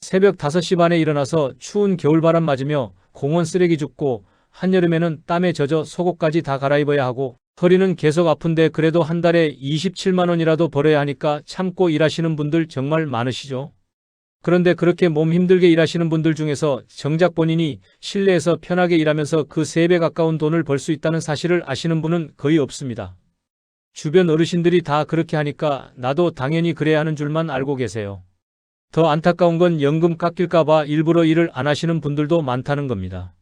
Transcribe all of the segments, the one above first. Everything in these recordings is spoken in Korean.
새벽 5시 반에 일어나서 추운 겨울바람 맞으며 공원 쓰레기 줍고 한여름에는 땀에 젖어 속옷까지 다 갈아입어야 하고 허리는 계속 아픈데 그래도 한 달에 27만 원이라도 벌어야 하니까 참고 일하시는 분들 정말 많으시죠. 그런데 그렇게 몸 힘들게 일하시는 분들 중에서 정작 본인이 실내에서 편하게 일하면서 그 3배 가까운 돈을 벌 수 있다는 사실을 아시는 분은 거의 없습니다. 주변 어르신들이 다 그렇게 하니까 나도 당연히 그래야 하는 줄만 알고 계세요. 더 안타까운 건 연금 깎일까봐 일부러 일을 안 하시는 분들도 많다는 겁니다.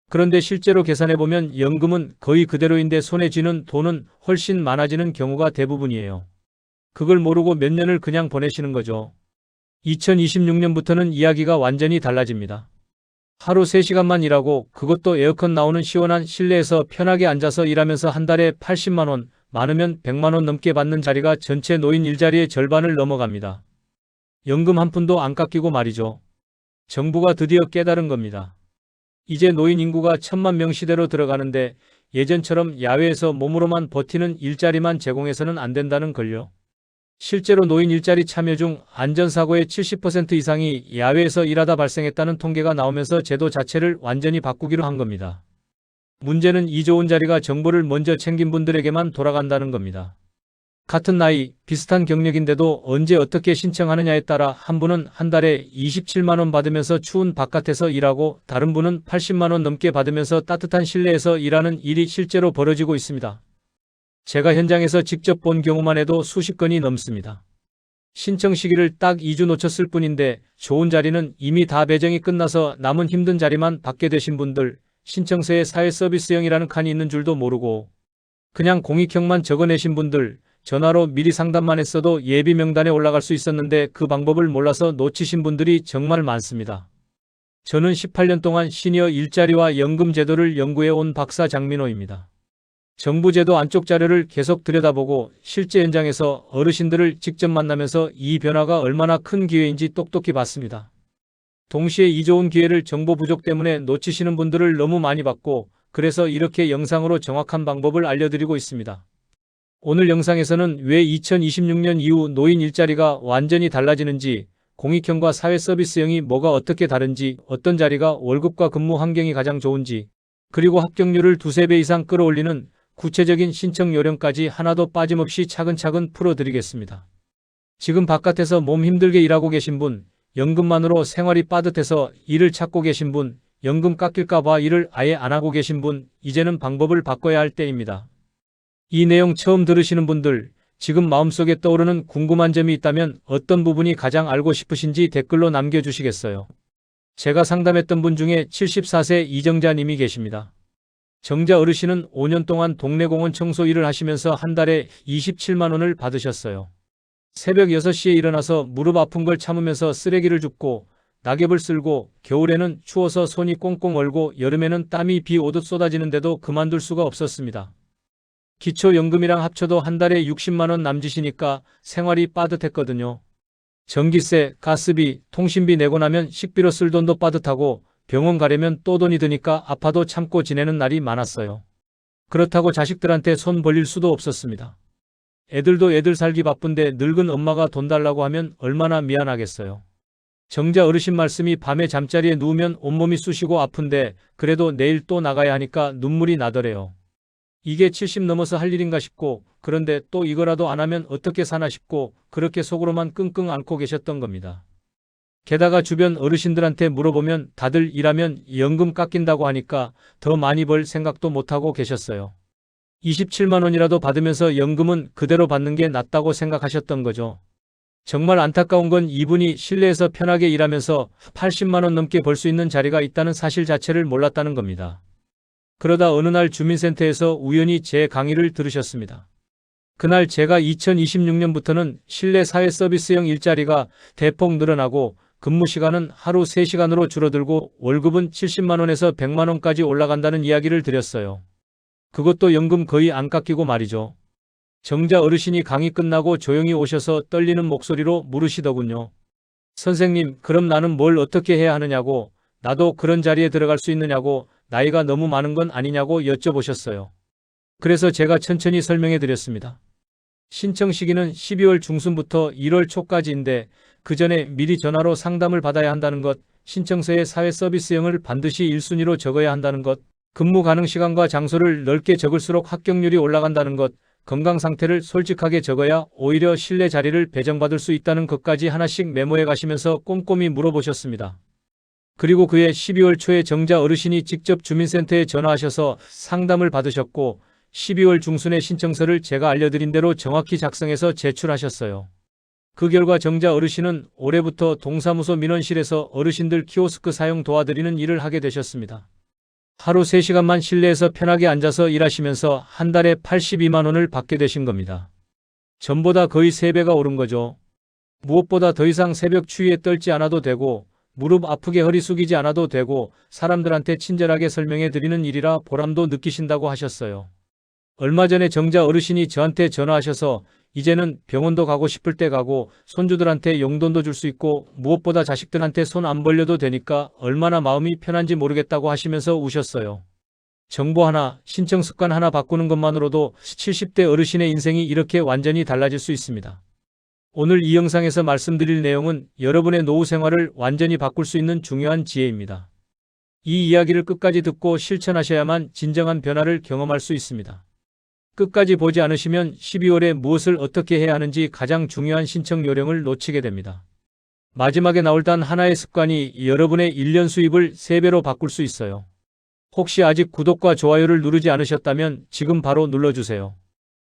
그런데 실제로 계산해보면 연금은 거의 그대로인데 손에 쥐는 돈은 훨씬 많아지는 경우가 대부분이에요. 그걸 모르고 몇 년을 그냥 보내시는 거죠. 2026년부터는 이야기가 완전히 달라집니다. 하루 3시간만 일하고 그것도 에어컨 나오는 시원한 실내에서 편하게 앉아서 일하면서 한 달에 80만 원, 많으면 100만 원 넘게 받는 자리가 전체 노인 일자리의 절반을 넘어갑니다. 연금 한 푼도 안 깎이고 말이죠. 정부가 드디어 깨달은 겁니다. 이제 노인 인구가 1,000만 명 시대로 들어가는데 예전처럼 야외에서 몸으로만 버티는 일자리만 제공해서는 안 된다는 걸요. 실제로 노인 일자리 참여 중 안전사고의 70% 이상이 야외에서 일하다 발생했다는 통계가 나오면서 제도 자체를 완전히 바꾸기로 한 겁니다. 문제는 이 좋은 자리가 정보를 먼저 챙긴 분들에게만 돌아간다는 겁니다. 같은 나이, 비슷한 경력인데도 언제 어떻게 신청하느냐에 따라 한 분은 한 달에 27만 원 받으면서 추운 바깥에서 일하고 다른 분은 80만 원 넘게 받으면서 따뜻한 실내에서 일하는 일이 실제로 벌어지고 있습니다. 제가 현장에서 직접 본 경우만 해도 수십 건이 넘습니다. 신청 시기를 딱 2주 놓쳤을 뿐인데 좋은 자리는 이미 다 배정이 끝나서 남은 힘든 자리만 받게 되신 분들, 신청서에 사회서비스형이라는 칸이 있는 줄도 모르고 그냥 공익형만 적어내신 분들, 전화로 미리 상담만 했어도 예비 명단에 올라갈 수 있었는데 그 방법을 몰라서 놓치신 분들이 정말 많습니다. 저는 18년 동안 시니어 일자리와 연금 제도를 연구해 온 박사 장민호입니다. 정부 제도 안쪽 자료를 계속 들여다보고 실제 현장에서 어르신들을 직접 만나면서 이 변화가 얼마나 큰 기회인지 똑똑히 봤습니다. 동시에 이 좋은 기회를 정보 부족 때문에 놓치시는 분들을 너무 많이 봤고 그래서 이렇게 영상으로 정확한 방법을 알려드리고 있습니다. 오늘 영상에서는 왜 2026년 이후 노인 일자리가 완전히 달라지는지, 공익형과 사회서비스형이 뭐가 어떻게 다른지, 어떤 자리가 월급과 근무 환경이 가장 좋은지, 그리고 합격률을 2~3배 이상 끌어올리는 구체적인 신청 요령까지 하나도 빠짐없이 차근차근 풀어드리겠습니다. 지금 바깥에서 몸 힘들게 일하고 계신 분, 연금만으로 생활이 빠듯해서 일을 찾고 계신 분, 연금 깎일까봐 일을 아예 안 하고 계신 분, 이제는 방법을 바꿔야 할 때입니다. 이 내용 처음 들으시는 분들, 지금 마음속에 떠오르는 궁금한 점이 있다면 어떤 부분이 가장 알고 싶으신지 댓글로 남겨주시겠어요? 제가 상담했던 분 중에 74세 이정자님이 계십니다. 정자 어르신은 5년 동안 동네 공원 청소 일을 하시면서 한 달에 27만 원을 받으셨어요. 새벽 6시에 일어나서 무릎 아픈 걸 참으면서 쓰레기를 줍고 낙엽을 쓸고 겨울에는 추워서 손이 꽁꽁 얼고 여름에는 땀이 비 오듯 쏟아지는데도 그만둘 수가 없었습니다. 기초연금이랑 합쳐도 한 달에 60만 원 남짓이니까 생활이 빠듯했거든요. 전기세, 가스비, 통신비 내고 나면 식비로 쓸 돈도 빠듯하고 병원 가려면 또 돈이 드니까 아파도 참고 지내는 날이 많았어요. 그렇다고 자식들한테 손 벌릴 수도 없었습니다. 애들도 애들 살기 바쁜데 늙은 엄마가 돈 달라고 하면 얼마나 미안하겠어요. 정자 어르신 말씀이 밤에 잠자리에 누우면 온몸이 쑤시고 아픈데 그래도 내일 또 나가야 하니까 눈물이 나더래요. 이게 70 넘어서 할 일인가 싶고 그런데 또 이거라도 안 하면 어떻게 사나 싶고 그렇게 속으로만 끙끙 앓고 계셨던 겁니다. 게다가 주변 어르신들한테 물어보면 다들 일하면 연금 깎인다고 하니까 더 많이 벌 생각도 못하고 계셨어요. 27만 원이라도 받으면서 연금은 그대로 받는 게 낫다고 생각하셨던 거죠. 정말 안타까운 건 이분이 실내에서 편하게 일하면서 80만 원 넘게 벌 수 있는 자리가 있다는 사실 자체를 몰랐다는 겁니다. 그러다 어느 날 주민센터에서 우연히 제 강의를 들으셨습니다. 그날 제가 2026년부터는 실내 사회서비스형 일자리가 대폭 늘어나고 근무 시간은 하루 3시간으로 줄어들고 월급은 70만 원에서 100만 원까지 올라간다는 이야기를 드렸어요. 그것도 연금 거의 안 깎이고 말이죠. 정자 어르신이 강의 끝나고 조용히 오셔서 떨리는 목소리로 물으시더군요. 선생님, 그럼 나는 뭘 어떻게 해야 하느냐고, 나도 그런 자리에 들어갈 수 있느냐고, 나이가 너무 많은 건 아니냐고 여쭤보셨어요. 그래서 제가 천천히 설명해 드렸습니다. 신청 시기는 12월 중순부터 1월 초까지인데 그 전에 미리 전화로 상담을 받아야 한다는 것, 신청서에 사회 서비스형을 반드시 1순위로 적어야 한다는 것, 근무 가능 시간과 장소를 넓게 적을수록 합격률이 올라간다는 것, 건강 상태를 솔직하게 적어야 오히려 신뢰 자리를 배정받을 수 있다는 것까지 하나씩 메모해 가시면서 꼼꼼히 물어보셨습니다. 그리고 그해 12월 초에 정자 어르신이 직접 주민센터에 전화하셔서 상담을 받으셨고 12월 중순에 신청서를 제가 알려드린 대로 정확히 작성해서 제출하셨어요. 그 결과 정자 어르신은 올해부터 동사무소 민원실에서 어르신들 키오스크 사용 도와드리는 일을 하게 되셨습니다. 하루 3시간만 실내에서 편하게 앉아서 일하시면서 한 달에 82만 원을 받게 되신 겁니다. 전보다 거의 3배가 오른 거죠. 무엇보다 더 이상 새벽 추위에 떨지 않아도 되고 무릎 아프게 허리 숙이지 않아도 되고 사람들한테 친절하게 설명해 드리는 일이라 보람도 느끼신다고 하셨어요. 얼마 전에 정자 어르신이 저한테 전화하셔서 이제는 병원도 가고 싶을 때 가고 손주들한테 용돈도 줄 수 있고 무엇보다 자식들한테 손 안 벌려도 되니까 얼마나 마음이 편한지 모르겠다고 하시면서 우셨어요. 정보 하나, 신청 습관 하나 바꾸는 것만으로도 70대 어르신의 인생이 이렇게 완전히 달라질 수 있습니다. 오늘 이 영상에서 말씀드릴 내용은 여러분의 노후 생활을 완전히 바꿀 수 있는 중요한 지혜입니다. 이 이야기를 끝까지 듣고 실천하셔야만 진정한 변화를 경험할 수 있습니다. 끝까지 보지 않으시면 12월에 무엇을 어떻게 해야 하는지 가장 중요한 신청 요령을 놓치게 됩니다. 마지막에 나올 단 하나의 습관이 여러분의 1년 수입을 3배로 바꿀 수 있어요. 혹시 아직 구독과 좋아요를 누르지 않으셨다면 지금 바로 눌러주세요.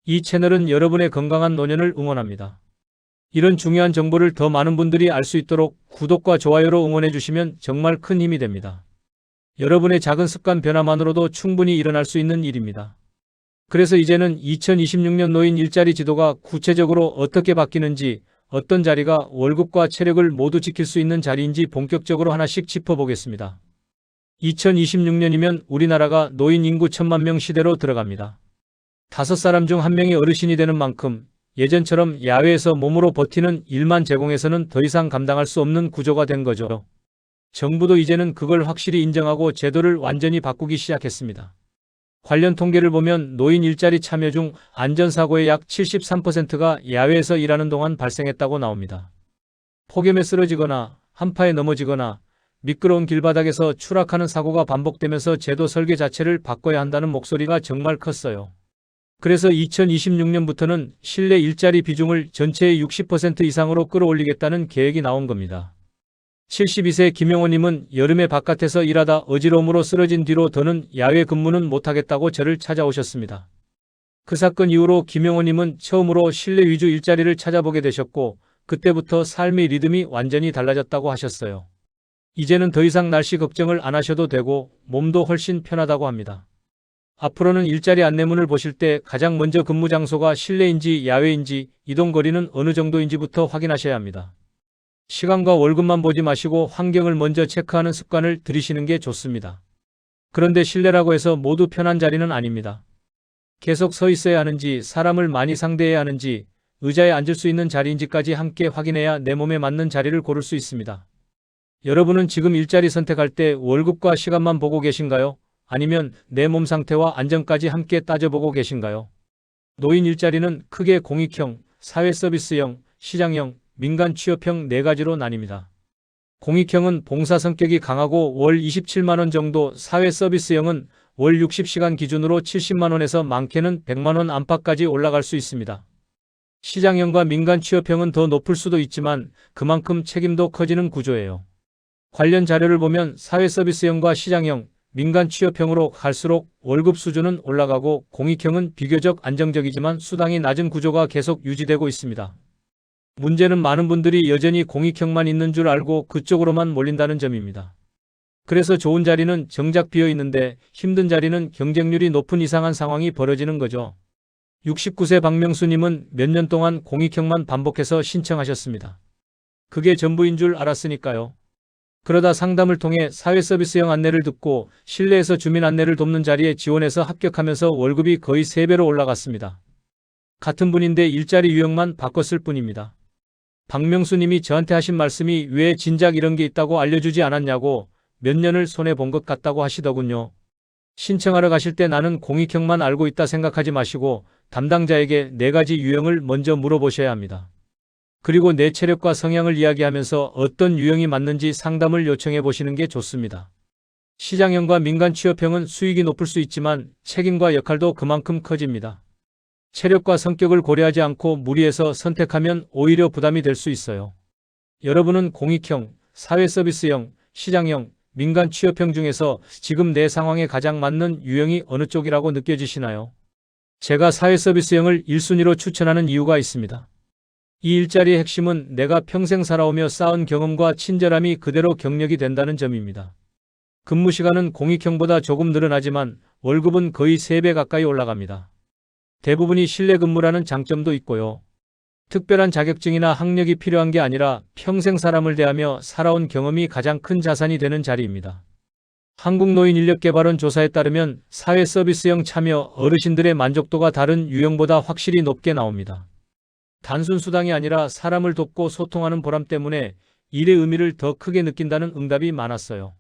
이 채널은 여러분의 건강한 노년을 응원합니다. 이런 중요한 정보를 더 많은 분들이 알 수 있도록 구독과 좋아요로 응원해 주시면 정말 큰 힘이 됩니다. 여러분의 작은 습관 변화만으로도 충분히 일어날 수 있는 일입니다. 그래서 이제는 2026년 노인 일자리 지도가 구체적으로 어떻게 바뀌는지, 어떤 자리가 월급과 체력을 모두 지킬 수 있는 자리인지 본격적으로 하나씩 짚어보겠습니다. 2026년이면 우리나라가 노인 인구 1000만 명 시대로 들어갑니다. 5사람 중 1명이 어르신이 되는 만큼 예전처럼 야외에서 몸으로 버티는 일만 제공해서는 더 이상 감당할 수 없는 구조가 된 거죠. 정부도 이제는 그걸 확실히 인정하고 제도를 완전히 바꾸기 시작했습니다. 관련 통계를 보면 노인 일자리 참여 중 안전사고의 약 73%가 야외에서 일하는 동안 발생했다고 나옵니다. 폭염에 쓰러지거나 한파에 넘어지거나 미끄러운 길바닥에서 추락하는 사고가 반복되면서 제도 설계 자체를 바꿔야 한다는 목소리가 정말 컸어요. 그래서 2026년부터는 실내 일자리 비중을 전체의 60% 이상으로 끌어올리겠다는 계획이 나온 겁니다. 72세 김영호님은 여름에 바깥에서 일하다 어지러움으로 쓰러진 뒤로 더는 야외 근무는 못하겠다고 저를 찾아오셨습니다. 그 사건 이후로 김영호님은 처음으로 실내 위주 일자리를 찾아보게 되셨고 그때부터 삶의 리듬이 완전히 달라졌다고 하셨어요. 이제는 더 이상 날씨 걱정을 안 하셔도 되고 몸도 훨씬 편하다고 합니다. 앞으로는 일자리 안내문을 보실 때 가장 먼저 근무 장소가 실내인지 야외인지 이동거리는 어느 정도인지부터 확인하셔야 합니다. 시간과 월급만 보지 마시고 환경을 먼저 체크하는 습관을 들이시는 게 좋습니다. 그런데 실내라고 해서 모두 편한 자리는 아닙니다. 계속 서 있어야 하는지, 사람을 많이 상대해야 하는지, 의자에 앉을 수 있는 자리인지까지 함께 확인해야 내 몸에 맞는 자리를 고를 수 있습니다. 여러분은 지금 일자리 선택할 때 월급과 시간만 보고 계신가요? 아니면 내 몸 상태와 안전까지 함께 따져보고 계신가요? 노인 일자리는 크게 공익형, 사회서비스형, 시장형, 민간 취업형 4가지로 나뉩니다. 공익형은 봉사 성격이 강하고 월 27만 원 정도, 사회서비스형은 월 60시간 기준으로 70만 원에서 많게는 100만 원 안팎까지 올라갈 수 있습니다. 시장형과 민간 취업형은 더 높을 수도 있지만 그만큼 책임도 커지는 구조예요. 관련 자료를 보면 사회서비스형과 시장형, 민간 취업형으로 갈수록 월급 수준은 올라가고 공익형은 비교적 안정적이지만 수당이 낮은 구조가 계속 유지되고 있습니다. 문제는 많은 분들이 여전히 공익형만 있는 줄 알고 그쪽으로만 몰린다는 점입니다. 그래서 좋은 자리는 정작 비어 있는데 힘든 자리는 경쟁률이 높은 이상한 상황이 벌어지는 거죠. 69세 박명수님은 몇 년 동안 공익형만 반복해서 신청하셨습니다. 그게 전부인 줄 알았으니까요. 그러다 상담을 통해 사회서비스형 안내를 듣고 실내에서 주민 안내를 돕는 자리에 지원해서 합격하면서 월급이 거의 3배로 올라갔습니다. 같은 분인데 일자리 유형만 바꿨을 뿐입니다. 박명수님이 저한테 하신 말씀이 왜 진작 이런 게 있다고 알려주지 않았냐고 몇 년을 손해본 것 같다고 하시더군요. 신청하러 가실 때 나는 공익형만 알고 있다 생각하지 마시고 담당자에게 4가지 유형을 먼저 물어보셔야 합니다. 그리고 내 체력과 성향을 이야기하면서 어떤 유형이 맞는지 상담을 요청해 보시는 게 좋습니다. 시장형과 민간 취업형은 수익이 높을 수 있지만 책임과 역할도 그만큼 커집니다. 체력과 성격을 고려하지 않고 무리해서 선택하면 오히려 부담이 될 수 있어요. 여러분은 공익형, 사회서비스형, 시장형, 민간 취업형 중에서 지금 내 상황에 가장 맞는 유형이 어느 쪽이라고 느껴지시나요? 제가 사회서비스형을 1순위로 추천하는 이유가 있습니다. 이 일자리의 핵심은 내가 평생 살아오며 쌓은 경험과 친절함이 그대로 경력이 된다는 점입니다. 근무 시간은 공익형보다 조금 늘어나지만 월급은 거의 3배 가까이 올라갑니다. 대부분이 실내 근무라는 장점도 있고요. 특별한 자격증이나 학력이 필요한 게 아니라 평생 사람을 대하며 살아온 경험이 가장 큰 자산이 되는 자리입니다. 한국노인인력개발원 조사에 따르면 사회서비스형 참여 어르신들의 만족도가 다른 유형보다 확실히 높게 나옵니다. 단순 수당이 아니라 사람을 돕고 소통하는 보람 때문에 일의 의미를 더 크게 느낀다는 응답이 많았어요.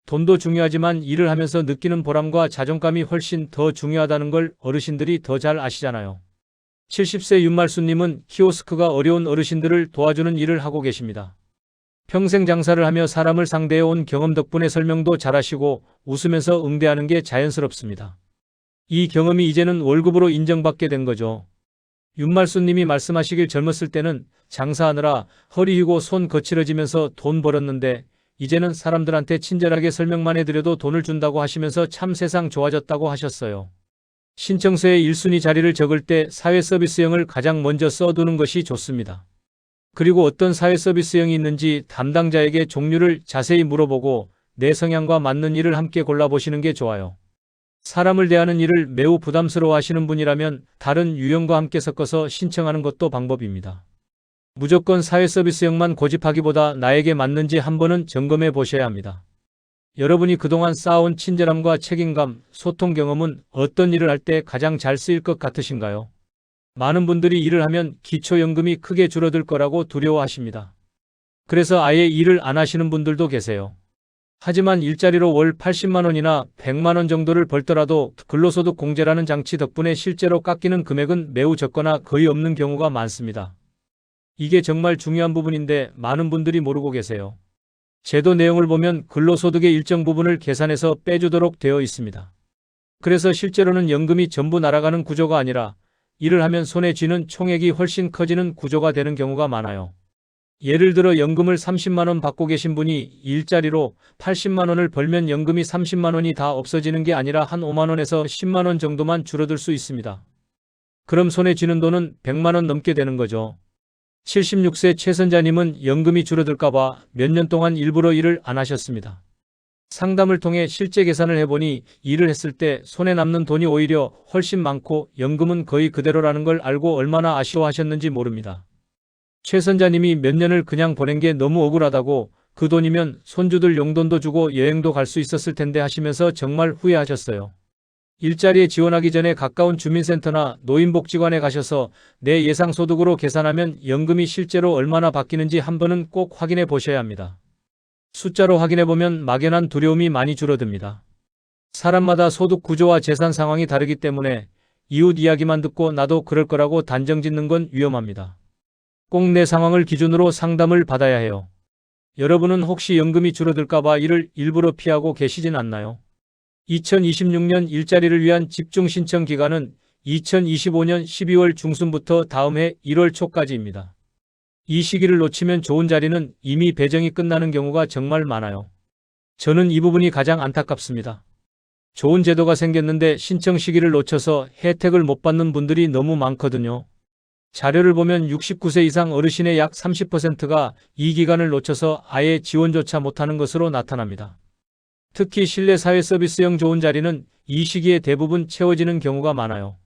돈도 중요하지만 일을 하면서 느끼는 보람과 자존감이 훨씬 더 중요하다는 걸 어르신들이 더 잘 아시잖아요. 70세 윤말수님은 키오스크가 어려운 어르신들을 도와주는 일을 하고 계십니다. 평생 장사를 하며 사람을 상대해 온 경험 덕분에 설명도 잘하시고 웃으면서 응대하는 게 자연스럽습니다. 이 경험이 이제는 월급으로 인정받게 된 거죠. 윤말수님이 말씀하시길 젊었을 때는 장사하느라 허리 휘고 손 거칠어지면서 돈 벌었는데 이제는 사람들한테 친절하게 설명만 해드려도 돈을 준다고 하시면서 참 세상 좋아졌다고 하셨어요. 신청서에 1순위 자리를 적을 때 사회서비스형을 가장 먼저 써두는 것이 좋습니다. 그리고 어떤 사회서비스형이 있는지 담당자에게 종류를 자세히 물어보고 내 성향과 맞는 일을 함께 골라보시는 게 좋아요. 사람을 대하는 일을 매우 부담스러워하시는 분이라면 다른 유형과 함께 섞어서 신청하는 것도 방법입니다. 무조건 사회서비스형만 고집하기보다 나에게 맞는지 한번은 점검해 보셔야 합니다. 여러분이 그동안 쌓아온 친절함과 책임감, 소통 경험은 어떤 일을 할 때 가장 잘 쓰일 것 같으신가요? 많은 분들이 일을 하면 기초연금이 크게 줄어들 거라고 두려워하십니다. 그래서 아예 일을 안 하시는 분들도 계세요. 하지만 일자리로 월 80만 원이나 100만 원 정도를 벌더라도 근로소득 공제라는 장치 덕분에 실제로 깎이는 금액은 매우 적거나 거의 없는 경우가 많습니다. 이게 정말 중요한 부분인데 많은 분들이 모르고 계세요. 제도 내용을 보면 근로소득의 일정 부분을 계산해서 빼주도록 되어 있습니다. 그래서 실제로는 연금이 전부 날아가는 구조가 아니라 일을 하면 손에 쥐는 총액이 훨씬 커지는 구조가 되는 경우가 많아요. 예를 들어 연금을 30만 원 받고 계신 분이 일자리로 80만 원을 벌면 연금이 30만 원이 다 없어지는 게 아니라 한 5만 원에서 10만 원 정도만 줄어들 수 있습니다. 그럼 손에 쥐는 돈은 100만 원 넘게 되는 거죠. 76세 최선자님은 연금이 줄어들까봐 몇 년 동안 일부러 일을 안 하셨습니다. 상담을 통해 실제 계산을 해보니 일을 했을 때 손에 남는 돈이 오히려 훨씬 많고 연금은 거의 그대로라는 걸 알고 얼마나 아쉬워하셨는지 모릅니다. 최선자님이 몇 년을 그냥 보낸 게 너무 억울하다고 그 돈이면 손주들 용돈도 주고 여행도 갈 수 있었을 텐데 하시면서 정말 후회하셨어요. 일자리에 지원하기 전에 가까운 주민센터나 노인복지관에 가셔서 내 예상 소득으로 계산하면 연금이 실제로 얼마나 바뀌는지 한 번은 꼭 확인해 보셔야 합니다. 숫자로 확인해 보면 막연한 두려움이 많이 줄어듭니다. 사람마다 소득 구조와 재산 상황이 다르기 때문에 이웃 이야기만 듣고 나도 그럴 거라고 단정 짓는 건 위험합니다. 꼭 내 상황을 기준으로 상담을 받아야 해요. 여러분은 혹시 연금이 줄어들까봐 일을 일부러 피하고 계시진 않나요? 2026년 일자리를 위한 집중 신청 기간은 2025년 12월 중순부터 다음 해 1월 초까지입니다. 이 시기를 놓치면 좋은 자리는 이미 배정이 끝나는 경우가 정말 많아요. 저는 이 부분이 가장 안타깝습니다. 좋은 제도가 생겼는데 신청 시기를 놓쳐서 혜택을 못 받는 분들이 너무 많거든요. 자료를 보면 69세 이상 어르신의 약 30%가 이 기간을 놓쳐서 아예 지원조차 못하는 것으로 나타납니다. 특히 실내 사회서비스형 좋은 자리는 이 시기에 대부분 채워지는 경우가 많아요.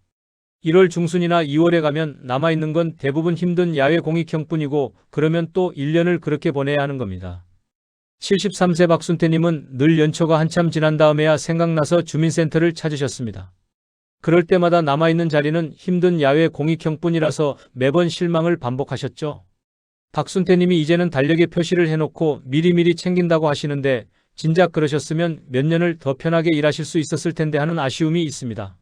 1월 중순이나 2월에 가면 남아있는 건 대부분 힘든 야외 공익형뿐이고 그러면 또 1년을 그렇게 보내야 하는 겁니다. 73세 박순태님은 늘 연초가 한참 지난 다음에야 생각나서 주민센터를 찾으셨습니다. 그럴 때마다 남아있는 자리는 힘든 야외 공익형뿐이라서 매번 실망을 반복하셨죠. 박순태님이 이제는 달력에 표시를 해놓고 미리미리 챙긴다고 하시는데 진작 그러셨으면 몇 년을 더 편하게 일하실 수 있었을 텐데 하는 아쉬움이 있습니다.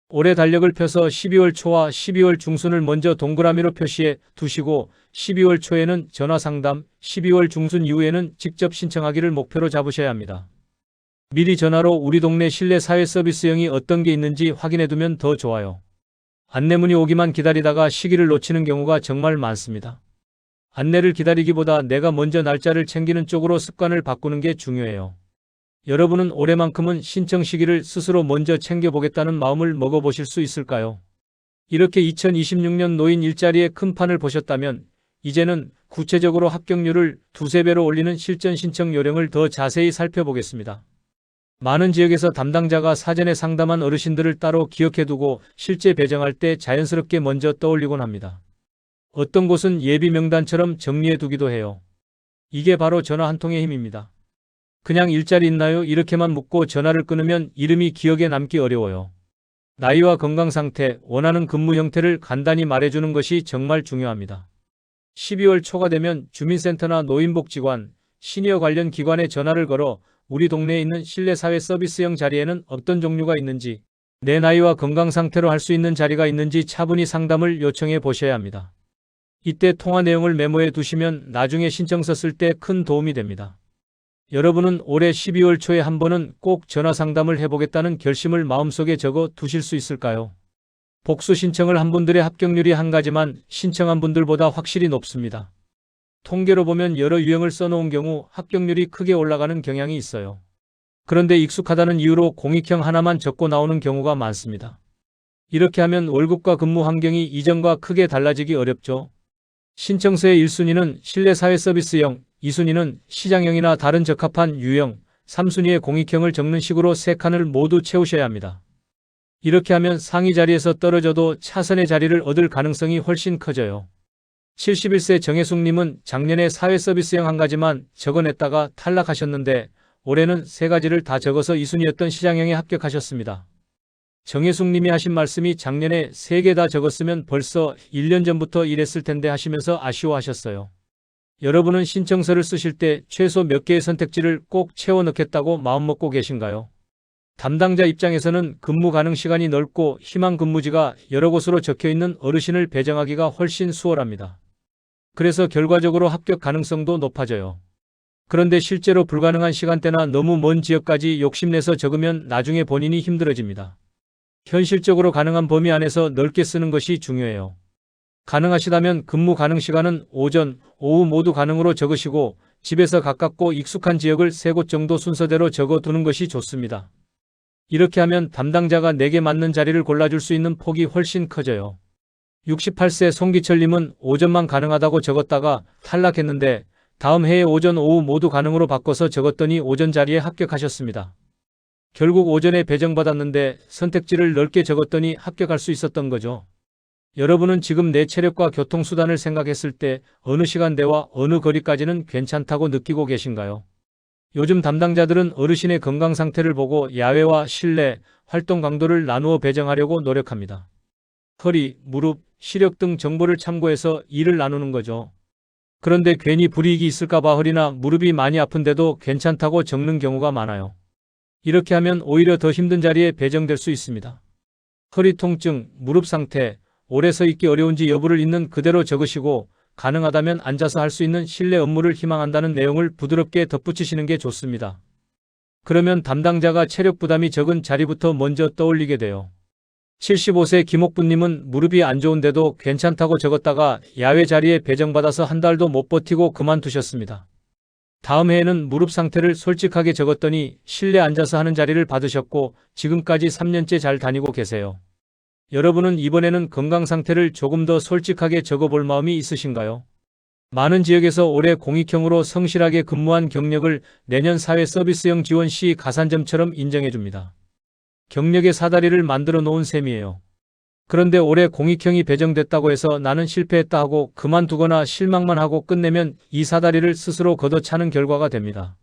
올해 달력을 펴서 12월 초와 12월 중순을 먼저 동그라미로 표시해 두시고 12월 초에는 전화 상담, 12월 중순 이후에는 직접 신청하기를 목표로 잡으셔야 합니다. 미리 전화로 우리 동네 실내 사회 서비스형이 어떤 게 있는지 확인해 두면 더 좋아요. 안내문이 오기만 기다리다가 시기를 놓치는 경우가 정말 많습니다. 안내를 기다리기보다 내가 먼저 날짜를 챙기는 쪽으로 습관을 바꾸는 게 중요해요. 여러분은 올해만큼은 신청 시기를 스스로 먼저 챙겨보겠다는 마음을 먹어보실 수 있을까요? 이렇게 2026년 노인 일자리의 큰 판을 보셨다면 이제는 구체적으로 합격률을 두세 배로 올리는 실전 신청 요령을 더 자세히 살펴보겠습니다. 많은 지역에서 담당자가 사전에 상담한 어르신들을 따로 기억해두고 실제 배정할 때 자연스럽게 먼저 떠올리곤 합니다. 어떤 곳은 예비 명단처럼 정리해두기도 해요. 이게 바로 전화 한 통의 힘입니다. 그냥 일자리 있나요? 이렇게만 묻고 전화를 끊으면 이름이 기억에 남기 어려워요. 나이와 건강 상태, 원하는 근무 형태를 간단히 말해주는 것이 정말 중요합니다. 12월 초가 되면 주민센터나 노인복지관, 시니어 관련 기관에 전화를 걸어 우리 동네에 있는 실내사회 서비스형 자리에는 어떤 종류가 있는지, 내 나이와 건강 상태로 할 수 있는 자리가 있는지 차분히 상담을 요청해 보셔야 합니다. 이때 통화 내용을 메모해 두시면 나중에 신청서 쓸 때 큰 도움이 됩니다. 여러분은 올해 12월 초에 한 번은 꼭 전화 상담을 해보겠다는 결심을 마음속에 적어 두실 수 있을까요? 복수 신청을 한 분들의 합격률이 한 가지만 신청한 분들보다 확실히 높습니다. 통계로 보면 여러 유형을 써놓은 경우 합격률이 크게 올라가는 경향이 있어요. 그런데 익숙하다는 이유로 공익형 하나만 적고 나오는 경우가 많습니다. 이렇게 하면 월급과 근무 환경이 이전과 크게 달라지기 어렵죠. 신청서의 1순위는 실내사회 서비스형, 2순위는 시장형이나 다른 적합한 유형, 3순위의 공익형을 적는 식으로 3칸을 모두 채우셔야 합니다. 이렇게 하면 상위 자리에서 떨어져도 차선의 자리를 얻을 가능성이 훨씬 커져요. 71세 정혜숙님은 작년에 사회서비스형 한 가지만 적어냈다가 탈락하셨는데 올해는 3가지를 다 적어서 2순위였던 시장형에 합격하셨습니다. 정혜숙님이 하신 말씀이 작년에 3개 다 적었으면 벌써 1년 전부터 일했을 텐데 하시면서 아쉬워하셨어요. 여러분은 신청서를 쓰실 때 최소 몇 개의 선택지를 꼭 채워 넣겠다고 마음먹고 계신가요? 담당자 입장에서는 근무 가능 시간이 넓고 희망 근무지가 여러 곳으로 적혀있는 어르신을 배정하기가 훨씬 수월합니다. 그래서 결과적으로 합격 가능성도 높아져요. 그런데 실제로 불가능한 시간대나 너무 먼 지역까지 욕심내서 적으면 나중에 본인이 힘들어집니다. 현실적으로 가능한 범위 안에서 넓게 쓰는 것이 중요해요. 가능하시다면 근무 가능 시간은 오전, 오후 모두 가능으로 적으시고 집에서 가깝고 익숙한 지역을 3곳 정도 순서대로 적어두는 것이 좋습니다. 이렇게 하면 담당자가 내게 맞는 자리를 골라줄 수 있는 폭이 훨씬 커져요. 68세 송기철님은 오전만 가능하다고 적었다가 탈락했는데 다음 해에 오전, 오후 모두 가능으로 바꿔서 적었더니 오전 자리에 합격하셨습니다. 결국 오전에 배정받았는데 선택지를 넓게 적었더니 합격할 수 있었던 거죠. 여러분은 지금 내 체력과 교통수단을 생각했을 때 어느 시간대와 어느 거리까지는 괜찮다고 느끼고 계신가요? 요즘 담당자들은 어르신의 건강 상태를 보고 야외와 실내, 활동 강도를 나누어 배정하려고 노력합니다. 허리, 무릎, 시력 등 정보를 참고해서 일을 나누는 거죠. 그런데 괜히 불이익이 있을까봐 허리나 무릎이 많이 아픈데도 괜찮다고 적는 경우가 많아요. 이렇게 하면 오히려 더 힘든 자리에 배정될 수 있습니다. 허리 통증, 무릎 상태, 오래 서 있기 어려운지 여부를 있는 그대로 적으시고 가능하다면 앉아서 할 수 있는 실내 업무를 희망한다는 내용을 부드럽게 덧붙이시는 게 좋습니다. 그러면 담당자가 체력 부담이 적은 자리부터 먼저 떠올리게 돼요. 75세 김옥부님은 무릎이 안 좋은데도 괜찮다고 적었다가 야외 자리에 배정받아서 한 달도 못 버티고 그만두셨습니다. 다음 해에는 무릎 상태를 솔직하게 적었더니 실내 앉아서 하는 자리를 받으셨고 지금까지 3년째 잘 다니고 계세요. 여러분은 이번에는 건강 상태를 조금 더 솔직하게 적어볼 마음이 있으신가요? 많은 지역에서 올해 공익형으로 성실하게 근무한 경력을 내년 사회 서비스형 지원 시 가산점처럼 인정해줍니다. 경력의 사다리를 만들어 놓은 셈이에요. 그런데 올해 공익형이 배정됐다고 해서 나는 실패했다 하고 그만두거나 실망만 하고 끝내면 이 사다리를 스스로 걷어차는 결과가 됩니다.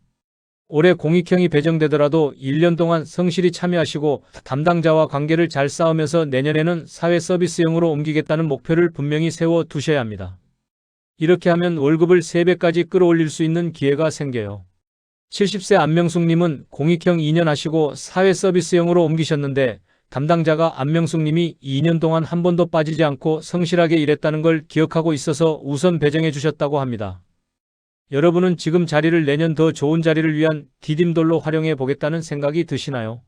올해 공익형이 배정되더라도 1년 동안 성실히 참여하시고 담당자와 관계를 잘 쌓으면서 내년에는 사회 서비스형으로 옮기겠다는 목표를 분명히 세워 두셔야 합니다. 이렇게 하면 월급을 3배까지 끌어올릴 수 있는 기회가 생겨요. 70세 안명숙님은 공익형 2년 하시고 사회 서비스형으로 옮기셨는데 담당자가 안명숙 님이 2년 동안 한 번도 빠지지 않고 성실하게 일했다는 걸 기억하고 있어서 우선 배정해 주셨다고 합니다. 여러분은 지금 자리를 내년 더 좋은 자리를 위한 디딤돌로 활용해 보겠다는 생각이 드시나요?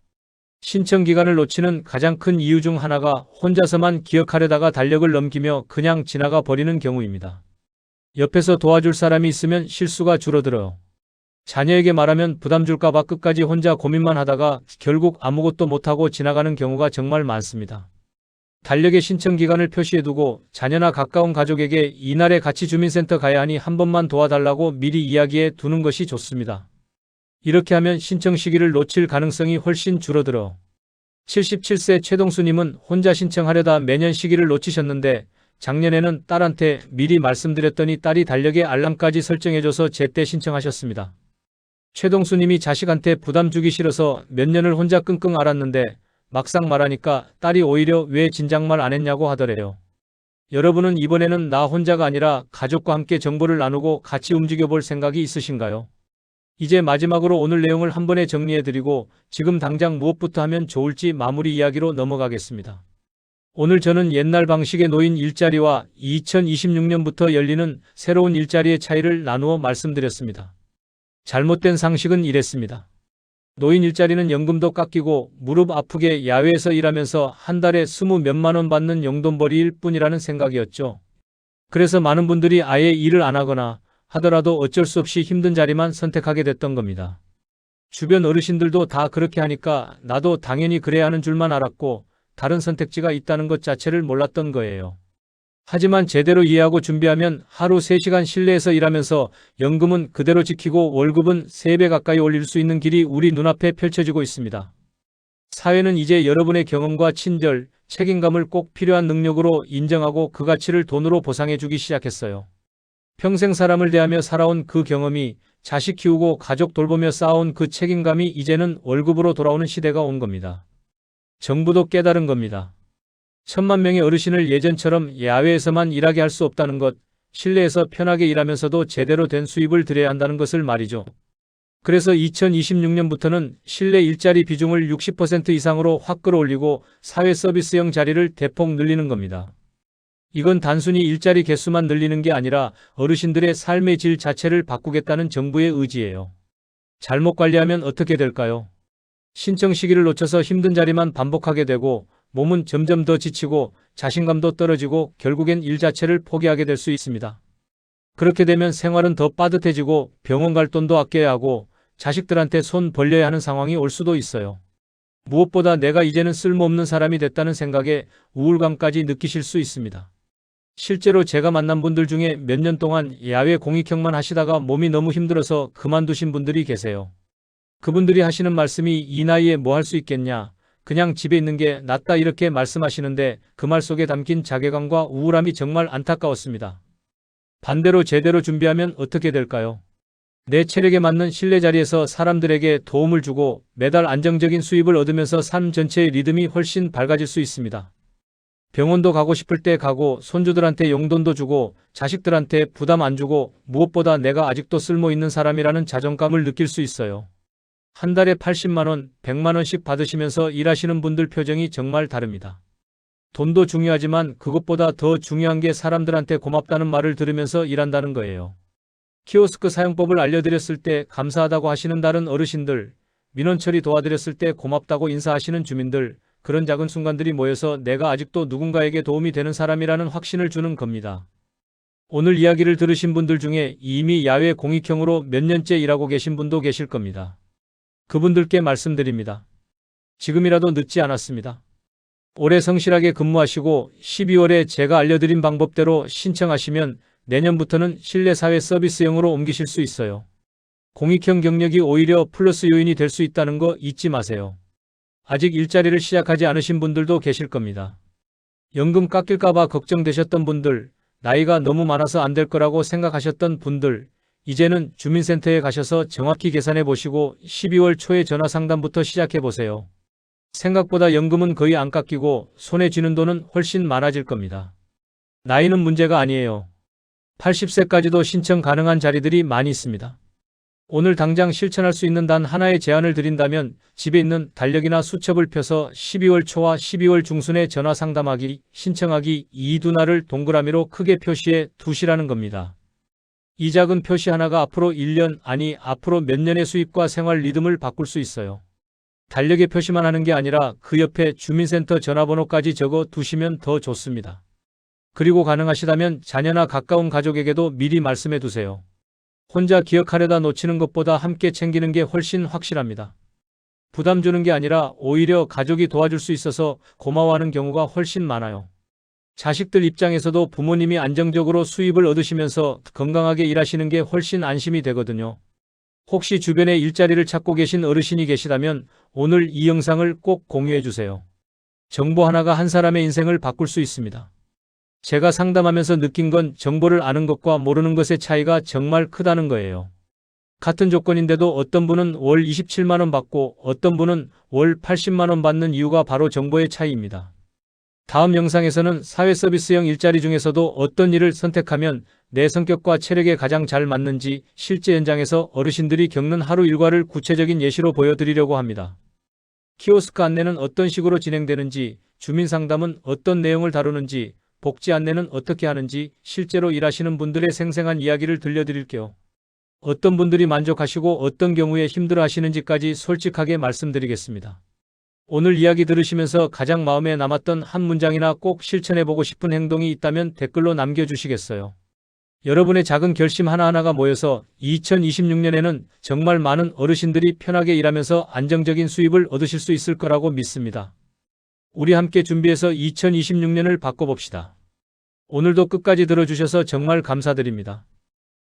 신청 기간을 놓치는 가장 큰 이유 중 하나가 혼자서만 기억하려다가 달력을 넘기며 그냥 지나가 버리는 경우입니다. 옆에서 도와줄 사람이 있으면 실수가 줄어들어요. 자녀에게 말하면 부담 줄까봐 끝까지 혼자 고민만 하다가 결국 아무것도 못하고 지나가는 경우가 정말 많습니다. 달력에 신청 기간을 표시해두고 자녀나 가까운 가족에게 이날에 같이 주민센터 가야 하니 한 번만 도와달라고 미리 이야기해 두는 것이 좋습니다. 이렇게 하면 신청 시기를 놓칠 가능성이 훨씬 줄어들어. 77세 최동수님은 혼자 신청하려다 매년 시기를 놓치셨는데 작년에는 딸한테 미리 말씀드렸더니 딸이 달력에 알람까지 설정해줘서 제때 신청하셨습니다. 최동수님이 자식한테 부담 주기 싫어서 몇 년을 혼자 끙끙 앓았는데 막상 말하니까 딸이 오히려 왜 진작 말 안 했냐고 하더래요. 여러분은 이번에는 나 혼자가 아니라 가족과 함께 정보를 나누고 같이 움직여 볼 생각이 있으신가요? 이제 마지막으로 오늘 내용을 한 번에 정리해드리고 지금 당장 무엇부터 하면 좋을지 마무리 이야기로 넘어가겠습니다. 오늘 저는 옛날 방식의 노인 일자리와 2026년부터 열리는 새로운 일자리의 차이를 나누어 말씀드렸습니다. 잘못된 상식은 이랬습니다. 노인 일자리는 연금도 깎이고 무릎 아프게 야외에서 일하면서 한 달에 20몇만 원 받는 용돈벌이일 뿐이라는 생각이었죠. 그래서 많은 분들이 아예 일을 안 하거나 하더라도 어쩔 수 없이 힘든 자리만 선택하게 됐던 겁니다. 주변 어르신들도 다 그렇게 하니까 나도 당연히 그래야 하는 줄만 알았고 다른 선택지가 있다는 것 자체를 몰랐던 거예요. 하지만 제대로 이해하고 준비하면 하루 3시간 실내에서 일하면서 연금은 그대로 지키고 월급은 3배 가까이 올릴 수 있는 길이 우리 눈앞에 펼쳐지고 있습니다. 사회는 이제 여러분의 경험과 친절, 책임감을 꼭 필요한 능력으로 인정하고 그 가치를 돈으로 보상해 주기 시작했어요. 평생 사람을 대하며 살아온 그 경험이, 자식 키우고 가족 돌보며 쌓아온 그 책임감이 이제는 월급으로 돌아오는 시대가 온 겁니다. 정부도 깨달은 겁니다. 1000만 명의 어르신을 예전처럼 야외에서만 일하게 할 수 없다는 것, 실내에서 편하게 일하면서도 제대로 된 수입을 드려야 한다는 것을 말이죠. 그래서 2026년부터는 실내 일자리 비중을 60% 이상으로 확 끌어올리고 사회 서비스형 자리를 대폭 늘리는 겁니다. 이건 단순히 일자리 개수만 늘리는 게 아니라 어르신들의 삶의 질 자체를 바꾸겠다는 정부의 의지예요. 잘못 관리하면 어떻게 될까요? 신청 시기를 놓쳐서 힘든 자리만 반복하게 되고 몸은 점점 더 지치고 자신감도 떨어지고 결국엔 일 자체를 포기하게 될 수 있습니다. 그렇게 되면 생활은 더 빠듯해지고 병원 갈 돈도 아껴야 하고 자식들한테 손 벌려야 하는 상황이 올 수도 있어요. 무엇보다 내가 이제는 쓸모없는 사람이 됐다는 생각에 우울감까지 느끼실 수 있습니다. 실제로 제가 만난 분들 중에 몇 년 동안 야외 공익형만 하시다가 몸이 너무 힘들어서 그만두신 분들이 계세요. 그분들이 하시는 말씀이 이 나이에 뭐 할 수 있겠냐, 그냥 집에 있는 게 낫다 이렇게 말씀하시는데 그 말 속에 담긴 자괴감과 우울함이 정말 안타까웠습니다. 반대로 제대로 준비하면 어떻게 될까요? 내 체력에 맞는 실내 자리에서 사람들에게 도움을 주고 매달 안정적인 수입을 얻으면서 삶 전체의 리듬이 훨씬 밝아질 수 있습니다. 병원도 가고 싶을 때 가고 손주들한테 용돈도 주고 자식들한테 부담 안 주고 무엇보다 내가 아직도 쓸모 있는 사람이라는 자존감을 느낄 수 있어요. 한 달에 80만 원, 100만 원씩 받으시면서 일하시는 분들 표정이 정말 다릅니다. 돈도 중요하지만 그것보다 더 중요한 게 사람들한테 고맙다는 말을 들으면서 일한다는 거예요. 키오스크 사용법을 알려드렸을 때 감사하다고 하시는 다른 어르신들, 민원 처리 도와드렸을 때 고맙다고 인사하시는 주민들, 그런 작은 순간들이 모여서 내가 아직도 누군가에게 도움이 되는 사람이라는 확신을 주는 겁니다. 오늘 이야기를 들으신 분들 중에 이미 야외 공익형으로 몇 년째 일하고 계신 분도 계실 겁니다. 그분들께 말씀드립니다. 지금이라도 늦지 않았습니다. 올해 성실하게 근무하시고 12월에 제가 알려드린 방법대로 신청하시면 내년부터는 실내 사회 서비스형으로 옮기실 수 있어요. 공익형 경력이 오히려 플러스 요인이 될 수 있다는 거 잊지 마세요. 아직 일자리를 시작하지 않으신 분들도 계실 겁니다. 연금 깎일까봐 걱정되셨던 분들, 나이가 너무 많아서 안 될 거라고 생각하셨던 분들, 이제는 주민센터에 가셔서 정확히 계산해 보시고 12월 초에 전화 상담부터 시작해 보세요. 생각보다 연금은 거의 안 깎이고 손에 쥐는 돈은 훨씬 많아질 겁니다. 나이는 문제가 아니에요. 80세까지도 신청 가능한 자리들이 많이 있습니다. 오늘 당장 실천할 수 있는 단 하나의 제안을 드린다면 집에 있는 달력이나 수첩을 펴서 12월 초와 12월 중순에 전화 상담하기, 신청하기 이 두 날을 동그라미로 크게 표시해 두시라는 겁니다. 이 작은 표시 하나가 앞으로 1년, 아니 앞으로 몇 년의 수입과 생활 리듬을 바꿀 수 있어요. 달력에 표시만 하는 게 아니라 그 옆에 주민센터 전화번호까지 적어 두시면 더 좋습니다. 그리고 가능하시다면 자녀나 가까운 가족에게도 미리 말씀해 두세요. 혼자 기억하려다 놓치는 것보다 함께 챙기는 게 훨씬 확실합니다. 부담 주는 게 아니라 오히려 가족이 도와줄 수 있어서 고마워하는 경우가 훨씬 많아요. 자식들 입장에서도 부모님이 안정적으로 수입을 얻으시면서 건강하게 일하시는 게 훨씬 안심이 되거든요. 혹시 주변에 일자리를 찾고 계신 어르신이 계시다면 오늘 이 영상을 꼭 공유해 주세요. 정보 하나가 한 사람의 인생을 바꿀 수 있습니다. 제가 상담하면서 느낀 건 정보를 아는 것과 모르는 것의 차이가 정말 크다는 거예요. 같은 조건인데도 어떤 분은 월 27만 원 받고 어떤 분은 월 80만 원 받는 이유가 바로 정보의 차이입니다. 다음 영상에서는 사회서비스형 일자리 중에서도 어떤 일을 선택하면 내 성격과 체력에 가장 잘 맞는지 실제 현장에서 어르신들이 겪는 하루 일과를 구체적인 예시로 보여드리려고 합니다. 키오스크 안내는 어떤 식으로 진행되는지, 주민상담은 어떤 내용을 다루는지, 복지 안내는 어떻게 하는지 실제로 일하시는 분들의 생생한 이야기를 들려드릴게요. 어떤 분들이 만족하시고 어떤 경우에 힘들어 하시는지까지 솔직하게 말씀드리겠습니다. 오늘 이야기 들으시면서 가장 마음에 남았던 한 문장이나 꼭 실천해보고 싶은 행동이 있다면 댓글로 남겨주시겠어요? 여러분의 작은 결심 하나하나가 모여서 2026년에는 정말 많은 어르신들이 편하게 일하면서 안정적인 수입을 얻으실 수 있을 거라고 믿습니다. 우리 함께 준비해서 2026년을 바꿔봅시다. 오늘도 끝까지 들어주셔서 정말 감사드립니다.